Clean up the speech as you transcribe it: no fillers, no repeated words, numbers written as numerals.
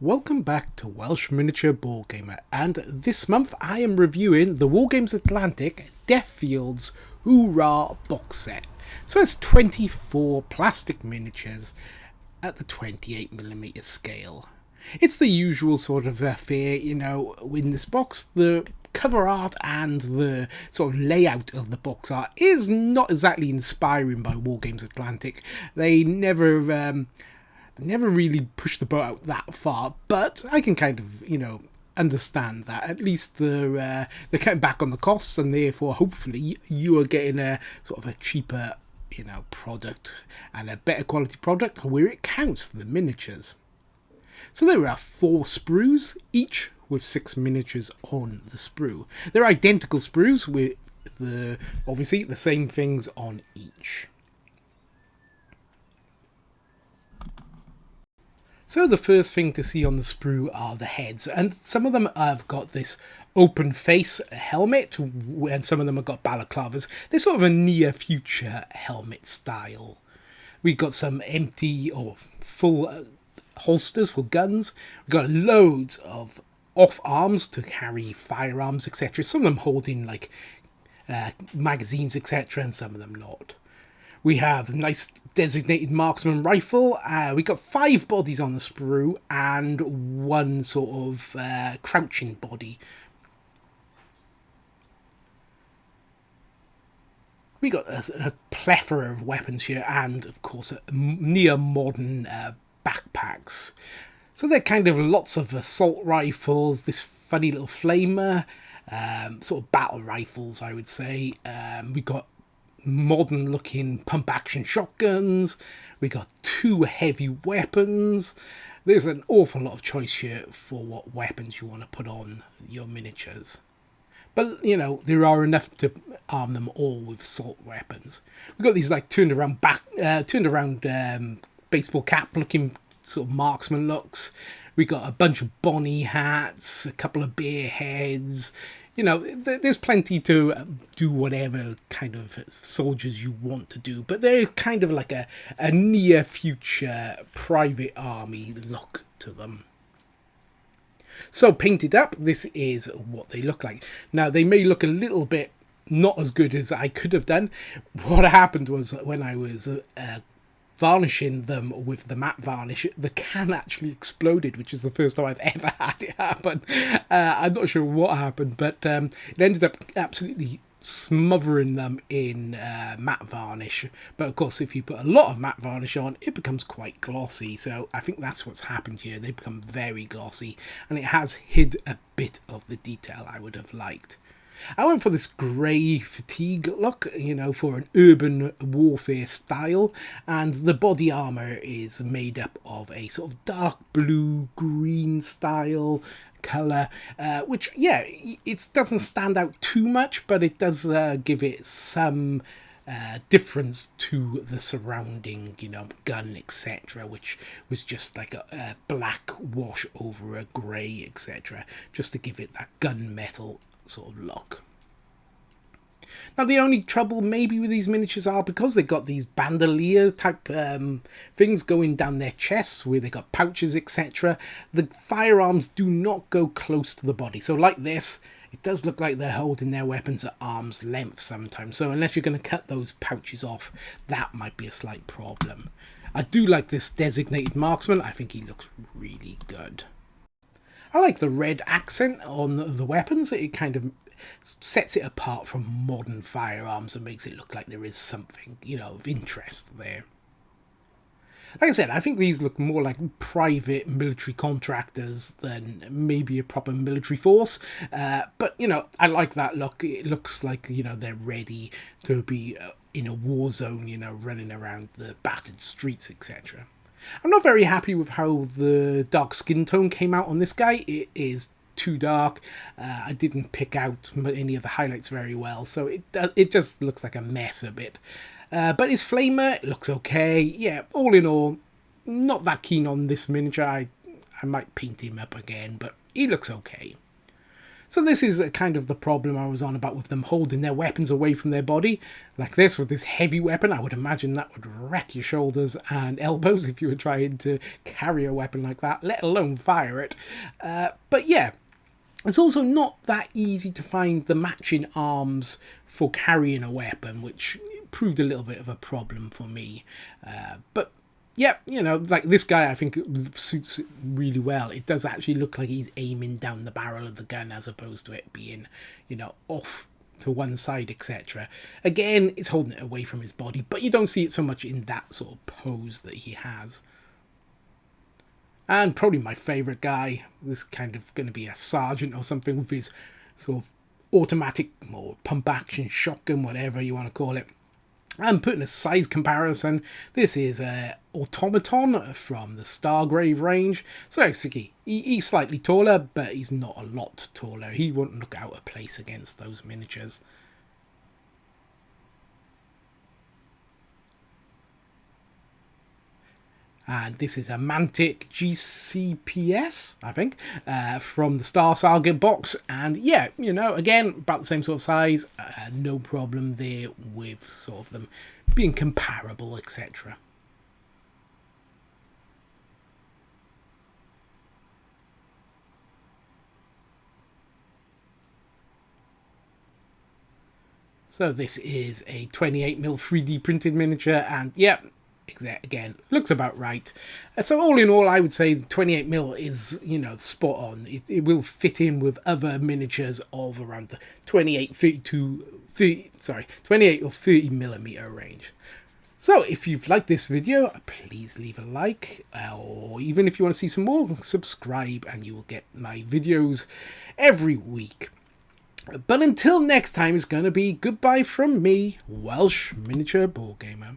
Welcome back to Welsh Miniature Board Gamer, and this month I am reviewing the Wargames Atlantic Deathfield's Ooh Rah box set. So it's 24 plastic miniatures at the 28mm scale. It's the usual sort of affair, in this box. The cover art and the sort of layout of the box art is not exactly inspiring by Wargames Atlantic. They never really pushed the boat out that far, but I can kind of, understand that. At least they're cutting back on the costs, and therefore, hopefully, you are getting a sort of a cheaper, product and a better quality product where it counts, the miniatures. So there are 4 sprues, each with 6 miniatures on the sprue. They're identical sprues with obviously the same things on each. So the first thing to see on the sprue are the heads, and some of them have got this open face helmet, and some of them have got balaclavas. They're sort of a near future helmet style. We've got some empty or full holsters for guns. We've got loads of off arms to carry firearms, etc. Some of them holding like magazines, etc., and some of them not. We have a nice designated marksman rifle. We got 5 bodies on the sprue and 1 sort of crouching body. We got a plethora of weapons here, and of course near modern backpacks. So they're kind of lots of assault rifles, this funny little flamer, sort of battle rifles, I would say. We got modern looking pump action shotguns. We got 2 heavy weapons. There's an awful lot of choice here for what weapons you want to put on your miniatures. But, there are enough to arm them all with assault weapons. We've got these like turned around baseball cap looking sort of marksman looks. We got a bunch of Bonnie hats, a couple of bear heads. There's plenty to do whatever kind of soldiers you want to do, but there is kind of like a near future private army look to them. So painted up, this is what they look like. Now they may look a little bit not as good as I could have done. What happened was when I was varnishing them with the matte varnish, the can actually exploded, which is the first time I've ever had it happen. I'm not sure what happened, but it ended up absolutely smothering them in matte varnish. But of course, if you put a lot of matte varnish on, it becomes quite glossy. So I think that's what's happened here. They become very glossy, and it has hid a bit of the detail I would have liked. I went for this grey fatigue look, for an urban warfare style, and the body armour is made up of a sort of dark blue, green style colour, which, it doesn't stand out too much, but it does give it some difference to the surrounding, gun, etc., which was just like a black wash over a grey, etc., just to give it that gunmetal sort of look. Now the only trouble maybe with these miniatures are because they've got these bandolier type things going down their chests where they got pouches, etc. The firearms do not go close to the body. So like this, it does look like they're holding their weapons at arm's length sometimes. So unless you're going to cut those pouches off, that might be a slight problem. I do like this designated marksman. I think he looks really good. I like the red accent on the weapons. It kind of sets it apart from modern firearms and makes it look like there is something, of interest there. Like I said, I think these look more like private military contractors than maybe a proper military force. But, I like that look. It looks like, they're ready to be in a war zone, running around the battered streets, etc. I'm not very happy with how the dark skin tone came out on this guy. It is too dark. I didn't pick out any of the highlights very well, so it just looks like a mess a bit. But his flamer looks okay. Yeah, all in all, not that keen on this miniature. I might paint him up again, but he looks okay. So this is kind of the problem I was on about with them holding their weapons away from their body. Like this, with this heavy weapon, I would imagine that would wreck your shoulders and elbows if you were trying to carry a weapon like that, let alone fire it. But yeah, it's also not that easy to find the matching arms for carrying a weapon, which proved a little bit of a problem for me. But yeah, you know, like this guy, I think it suits it really well. It does actually look like he's aiming down the barrel of the gun as opposed to it being, you know, off to one side, etc. Again, it's holding it away from his body, but you don't see it so much in that sort of pose that he has. And probably my favourite guy, this is kind of going to be a sergeant or something with his sort of automatic or pump action shotgun, whatever you want to call it. And putting a size comparison, this is a Automaton from the Stargrave range. So basically, he's slightly taller, but he's not a lot taller. He wouldn't look out of place against those miniatures. And this is a Mantic GCPS, I think, from the Star Saga box. And yeah, you know, again, about the same sort of size. No problem there with sort of them being comparable, etc. So this is a 28mm 3D printed miniature, and yeah, again, looks about right. So all in all, I would say 28mm is, you know, spot on. It will fit in with other miniatures of around the 28 or 30mm range. So if you've liked this video, please leave a like, or even if you want to see some more, subscribe, and you will get my videos every week. But until next time, it's going to be goodbye from me, Welsh Miniature Board Gamer.